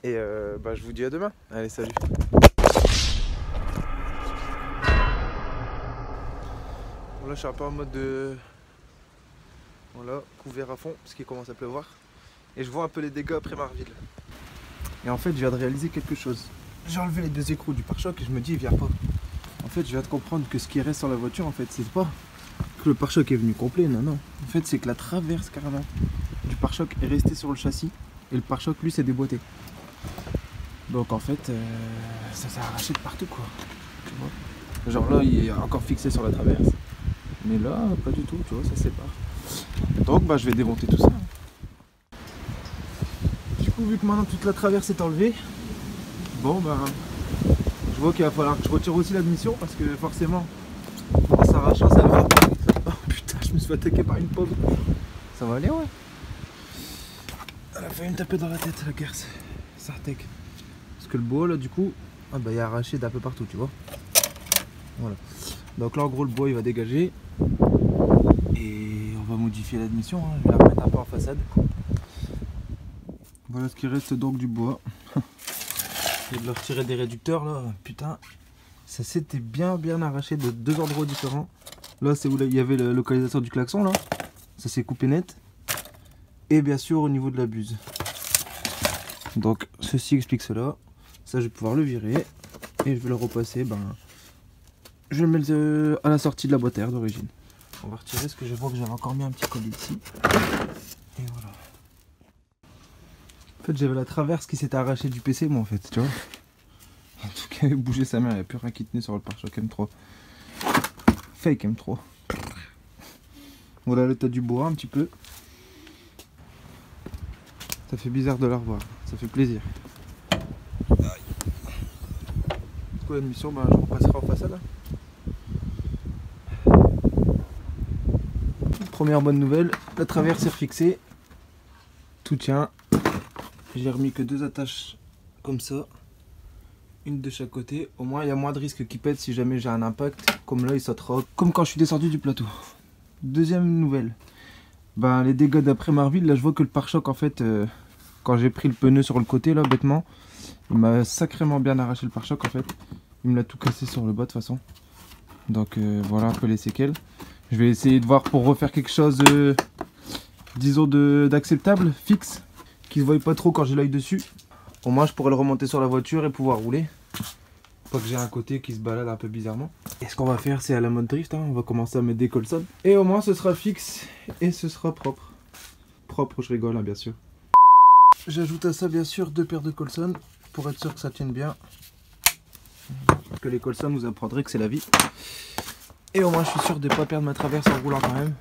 Et je vous dis à demain. Allez, salut. Bon, là, je suis un peu en mode de... Voilà, couvert à fond, parce qu'il commence à pleuvoir. Et je vois un peu les dégâts après Marville. Et en fait, je viens de réaliser quelque chose. J'ai enlevé les deux écrous du pare-choc et je me dis, il vient pas. En fait, je viens de comprendre que ce qui reste sur la voiture, en fait, c'est pas que le pare-choc est venu complet, non, non. En fait, c'est que la traverse, carrément, du pare-choc est restée sur le châssis. Et le pare-choc, lui, s'est déboîté. Donc, en fait, ça s'est arraché de partout, quoi. Tu vois, genre là, il est encore fixé sur la traverse. Mais là, pas du tout, tu vois, ça se sépare. Donc, je vais démonter tout ça. Du coup, vu que maintenant toute la traverse est enlevée, bon, je vois qu'il va falloir que je retire aussi l'admission parce que forcément, en s'arrachant, ça va. Oh putain, je me suis fait attaquer par une pomme. Ça va aller, ouais. Elle a failli me taper dans la tête, la guerre, Sartec. Parce que le bois, là, du coup, il est arraché d'un peu partout, tu vois. Voilà. Donc là, en gros, le bois, il va dégager. Et on va modifier l'admission, hein. Je vais la remettre un peu en façade. Voilà ce qui reste donc du bois. Je vais de le retirer des réducteurs là, putain. Ça s'était bien arraché de deux endroits différents. Là c'est où il y avait la localisation du klaxon là. Ça s'est coupé net. Et bien sûr au niveau de la buse. Donc ceci explique cela. Ça je vais pouvoir le virer. Et je vais le repasser, je vais le mettre à la sortie de la boîte à air d'origine. On va retirer ce que je vois que j'avais encore mis un petit collier ici. Et voilà. En fait j'avais la traverse qui s'était arrachée du PC moi en fait, tu vois. En tout cas, il avait bougé sa mère, il n'y a plus rien qui tenait sur le pare-choc M3. Fake M3. Voilà l'état du bois un petit peu. Ça fait bizarre de la revoir, ça fait plaisir. Du coup l'admission, je repasserai en façade. Première bonne nouvelle, la traverse est refixée. Tout tient. J'ai remis que deux attaches comme ça. Une de chaque côté. Au moins il y a moins de risques qu'il pète si jamais j'ai un impact. Comme là il sautera. Comme quand je suis descendu du plateau. Deuxième nouvelle. Les dégâts d'après Marville, là je vois que le pare-choc en fait, quand j'ai pris le pneu sur le côté là bêtement, il m'a sacrément bien arraché le pare-choc en fait. Il me l'a tout cassé sur le bas de toute façon. Donc voilà un peu les séquelles. Je vais essayer de voir pour refaire quelque chose, disons d'acceptable, fixe, qui se voit pas trop quand j'ai l'œil dessus. Au moins je pourrais le remonter sur la voiture et pouvoir rouler. Pas que j'ai un côté qui se balade un peu bizarrement. Et ce qu'on va faire c'est à la mode drift, hein. On va commencer à mettre des Colson. Et au moins ce sera fixe et ce sera propre. Propre, je rigole hein, bien sûr. J'ajoute à ça bien sûr deux paires de Colson pour être sûr que ça tienne bien. Parce que les Colson vous apprendrez que c'est la vie. Et au moins je suis sûr de ne pas perdre ma traverse en roulant quand même.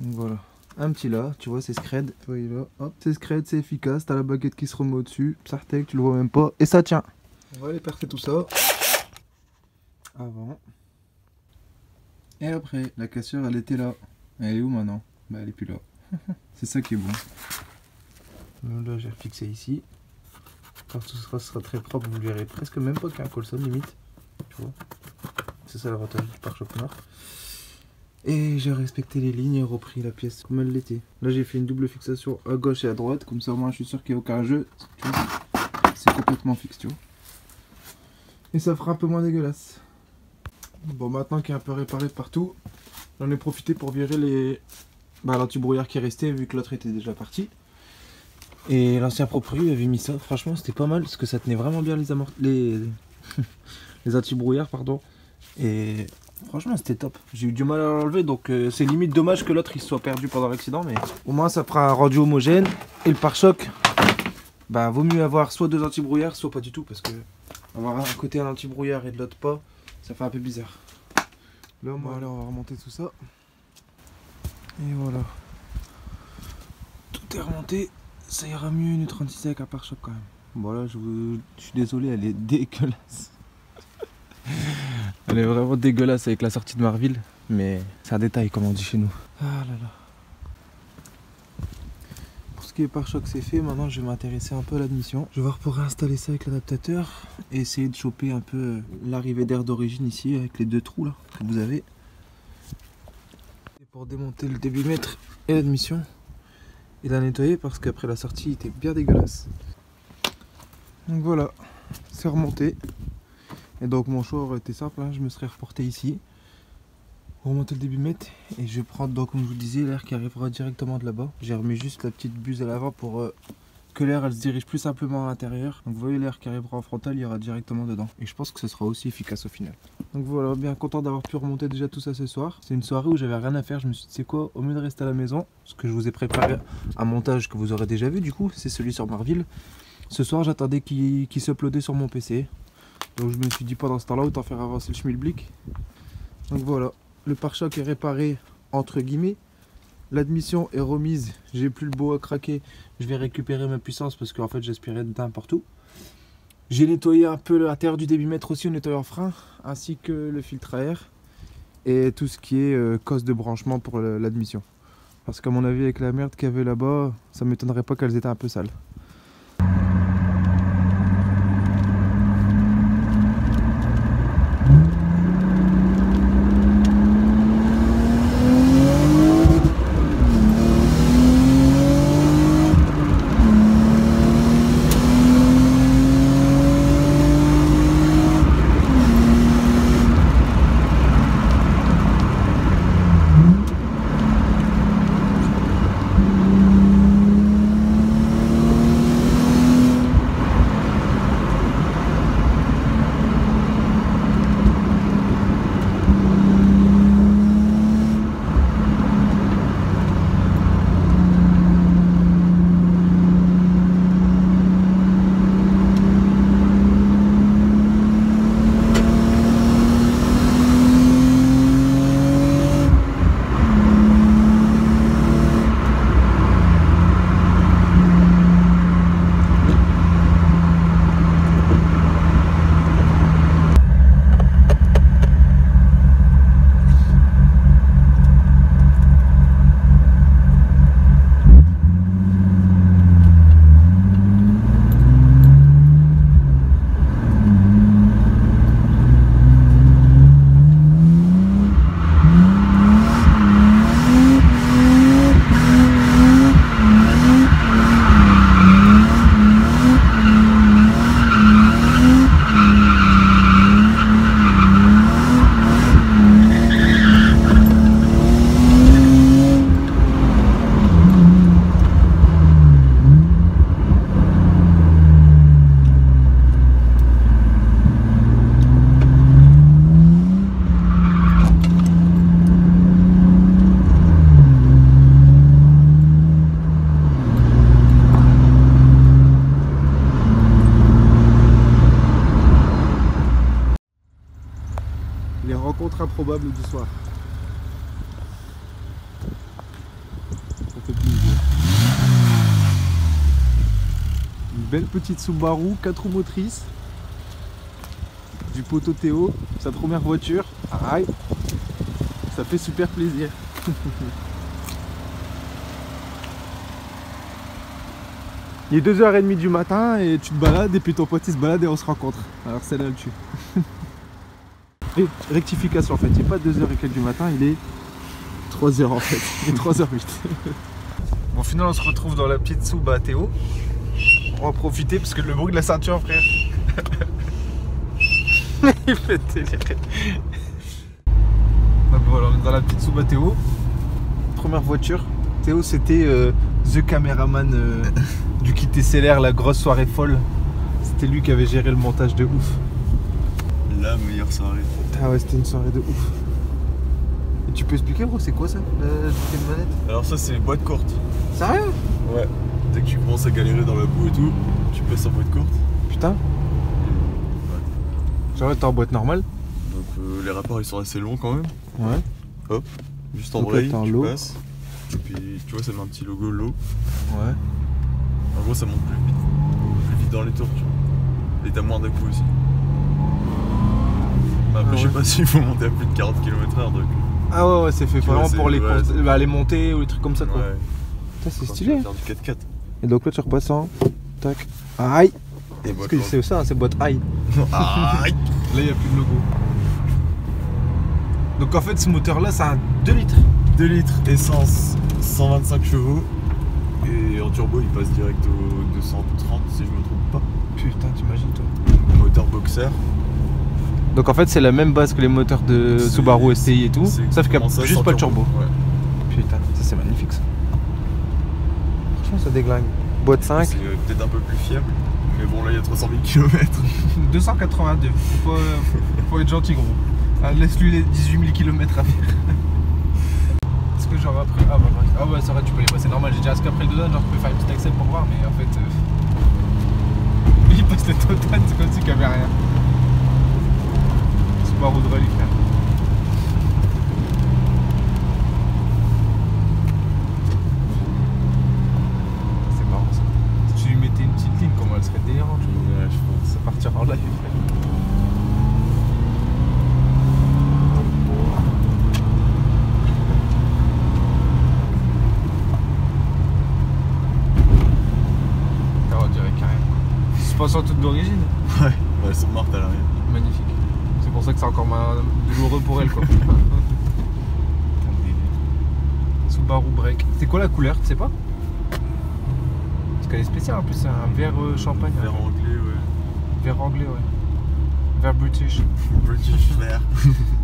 Donc voilà. Un petit là, tu vois c'est scred. Tu vois, là, hop, c'est scred, c'est efficace. T'as la baguette qui se remet au-dessus. Sartec, tu le vois même pas. Et ça tient. On va aller percer tout ça. Avant. Et après, la cassure elle était là. Elle est où maintenant? Elle est plus là. C'est ça qui est bon. Là j'ai refixé ici. Quand tout sera très propre, vous verrez presque même pas qu'il y a un Colson limite. Tu vois. C'est ça l'avantage du pare-choc noir. Et j'ai respecté les lignes et repris la pièce comme elle l'était. Là j'ai fait une double fixation à gauche et à droite. Comme ça au moins je suis sûr qu'il n'y a aucun jeu. C'est complètement fixe, tu vois. Et ça fera un peu moins dégueulasse. Bon, maintenant qu'il est un peu réparé partout, j'en ai profité pour virer l'anti-brouillard qui est resté vu que l'autre était déjà parti. Et l'ancien proprio avait mis ça. Franchement c'était pas mal parce que ça tenait vraiment bien les anti-brouillards pardon. Et franchement c'était top. J'ai eu du mal à l'enlever donc c'est limite dommage que l'autre il soit perdu pendant l'accident, mais au moins ça fera un rendu homogène. Et le pare-choc, vaut mieux avoir soit deux anti-brouillards soit pas du tout, parce que avoir un côté un anti-brouillard et de l'autre pas, ça fait un peu bizarre. Là on va remonter tout ça. Et voilà. Tout est remonté. Ça ira mieux une 36 avec un pare-choc quand même. Voilà, je suis désolé, elle est dégueulasse. Elle est vraiment dégueulasse avec la sortie de Marville, mais c'est un détail comme on dit chez nous. Ah là là. Pour ce qui est pare-choc c'est fait, maintenant je vais m'intéresser un peu à l'admission. Je vais voir pour réinstaller ça avec l'adaptateur et essayer de choper un peu l'arrivée d'air d'origine ici avec les deux trous là que vous avez. Et pour démonter le débitmètre et l'admission et la nettoyer parce qu'après la sortie il était bien dégueulasse. Donc voilà, c'est remonté. Et donc mon choix aurait été simple, hein. Je me serais reporté ici, remonter le débitmètre et je vais prendre, donc comme je vous disais, l'air qui arrivera directement de là-bas. J'ai remis juste la petite buse à l'avant pour que l'air elle se dirige plus simplement à l'intérieur. Donc vous voyez, l'air qui arrivera en frontal, il y aura directement dedans. Et je pense que ce sera aussi efficace au final. Donc voilà, bien content d'avoir pu remonter déjà tout ça ce soir. C'est une soirée où j'avais rien à faire. Je me suis dit, c'est quoi, au mieux de rester à la maison, ce que je vous ai préparé un montage que vous aurez déjà vu du coup, c'est celui sur Marville. Ce soir j'attendais qu'il s'uploadait sur mon PC. Donc je me suis dit, pendant ce temps-là, autant faire avancer le schmilblick. Donc voilà, le pare-choc est réparé entre guillemets. L'admission est remise, j'ai plus le beau à craquer. Je vais récupérer ma puissance parce qu'en fait j'aspirais de n'importe où. J'ai nettoyé un peu l'intérieur du débitmètre aussi au nettoyeur frein, ainsi que le filtre à air. Et tout ce qui est cosse de branchement pour l'admission. Parce qu'à mon avis, avec la merde qu'il y avait là-bas, ça m'étonnerait pas qu'elles étaient un peu sales. Les rencontres improbables du soir. Ça fait plaisir. Une belle petite Subaru 4 roues motrices. Du poteau Théo, sa première voiture. Aïe, ça fait super plaisir. Il est 2h30 du matin et tu te balades et puis ton pote il se balade et on se rencontre. Alors celle-là elle tue. Et rectification en fait, il n'est pas 2h et quelques du matin, il est 3h en fait, il est 3h08. Bon, au final on se retrouve dans la petite soupe à Théo. On va en profiter parce que le bruit de la ceinture frère. Il fait délirer. Donc voilà, on est dans la petite soupe à Théo. Première voiture. Théo c'était the caméraman du Kit SLR, la grosse soirée folle. C'était lui qui avait géré le montage de ouf. La meilleure soirée. Ah ouais, c'était une soirée de ouf. Et tu peux expliquer gros, c'est quoi ça, la manette? Alors ça c'est boîte courte. Sérieux? Ouais. Dès que tu commences à galérer dans la boue et tout, tu passes en boîte courte. Putain. Ouais. Genre t'es en boîte normale? Donc les rapports ils sont assez longs quand même. Ouais. Hop, juste en donc braille, là, tu low. passes. Et puis tu vois ça met un petit logo low. Ouais. En gros ça monte plus vite dans les tours tu vois. Et t'as moins d'à-coups aussi. Après Ah je sais ouais. pas s'il faut monter à plus de 40 km/h donc. Ah ouais, ouais, c'est fait Tu vraiment vois, pour les, ouais, courses, bah, les montées ou les trucs comme ça quoi. Ouais. Putain, c'est Quand stylé. tu vas faire du 4x4. Et donc là tu repasses en tac. Aïe. Et Parce que c'est ça, c'est boîte aïe. Aïe. Là il n'y a plus de logo. Donc en fait ce moteur là c'est un 2 litres. 2 litres, essence, 125 chevaux. Et en turbo il passe direct au 230 si je me trompe pas. Putain, tu compresseur. Donc en fait c'est la même base que les moteurs de Subaru STI et tout, sauf qu'il n'y a juste pas le turbo. Ouais. Putain, ça c'est magnifique ça. Franchement ça déglingue. Boîte 5. C'est peut-être un peu plus fiable, mais bon là il y a 300 000 km. 282, faut être gentil gros. Ah, laisse-lui les 18 000 km à faire. Est-ce que j'aurais appris... Ah bah ça va, tu peux les passer normal, j'ai déjà qu'après le Dodane, genre tu peux faire une petite accès pour voir, mais en fait... Il passe le Dodane, c'est comme s'il n'y avait rien. Subaru de relique là. C'est marrant ça. Si tu lui mettais une petite ligne, comment elle serait délirante, je trouve. Ouais, je pense. Ça partira en live. On dirait carrément. Suspension toute d'origine. Ouais, elles sont mortes à l'arrière. Magnifique. C'est pour ça que c'est encore douloureux pour elle quoi. Subaru Break. C'est quoi la couleur, tu sais pas? Parce qu'elle est spéciale en plus, c'est un vert champagne. Vert anglais, ouais. Vert anglais, ouais. Vert British. British vert.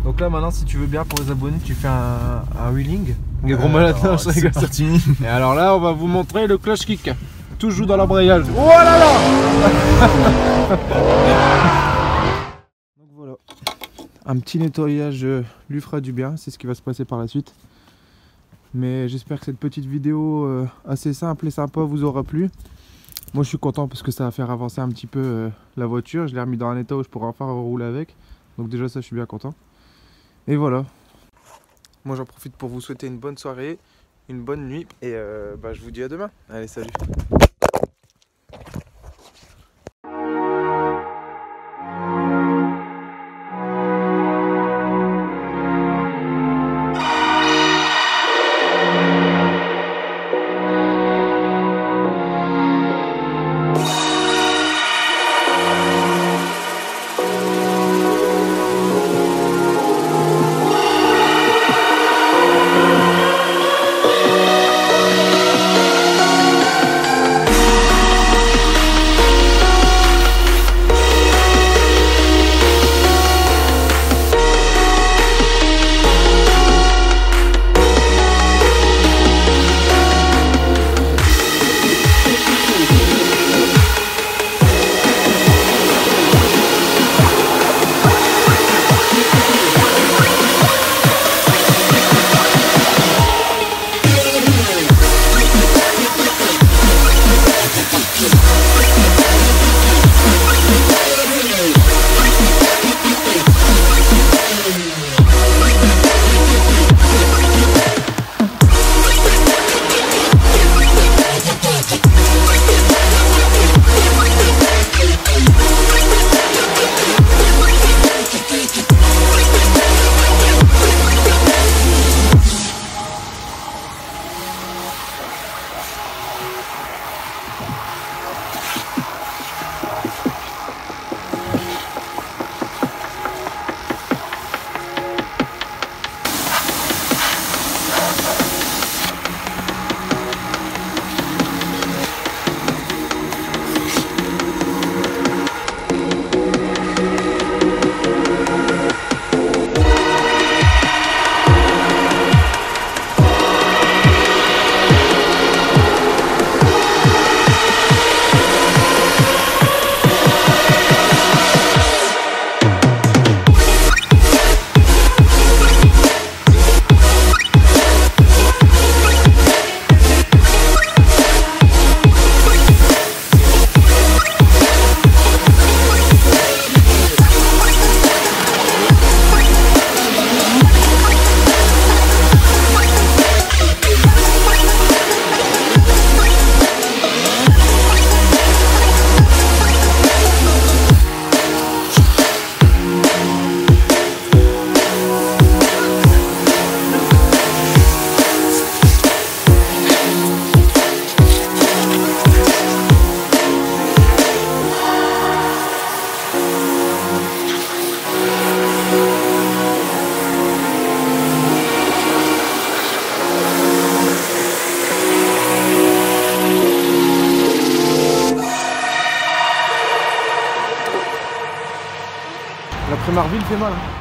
Donc là maintenant si tu veux bien pour les abonnés tu fais un wheeling. Les gros malades, je rigole. C'est parti. Et alors là on va vous montrer le clutch kick. Tout joue dans l'embrayage. Oh là là. Donc voilà. Un petit nettoyage lui fera du bien, c'est ce qui va se passer par la suite. Mais j'espère que cette petite vidéo assez simple et sympa vous aura plu. Moi je suis content parce que ça va faire avancer un petit peu la voiture. Je l'ai remis dans un état où je pourrai enfin rouler avec. Donc déjà ça je suis bien content. Et voilà. Moi j'en profite pour vous souhaiter une bonne soirée, une bonne nuit. Et je vous dis à demain. Allez salut. La Prémarville fait mal. Hein.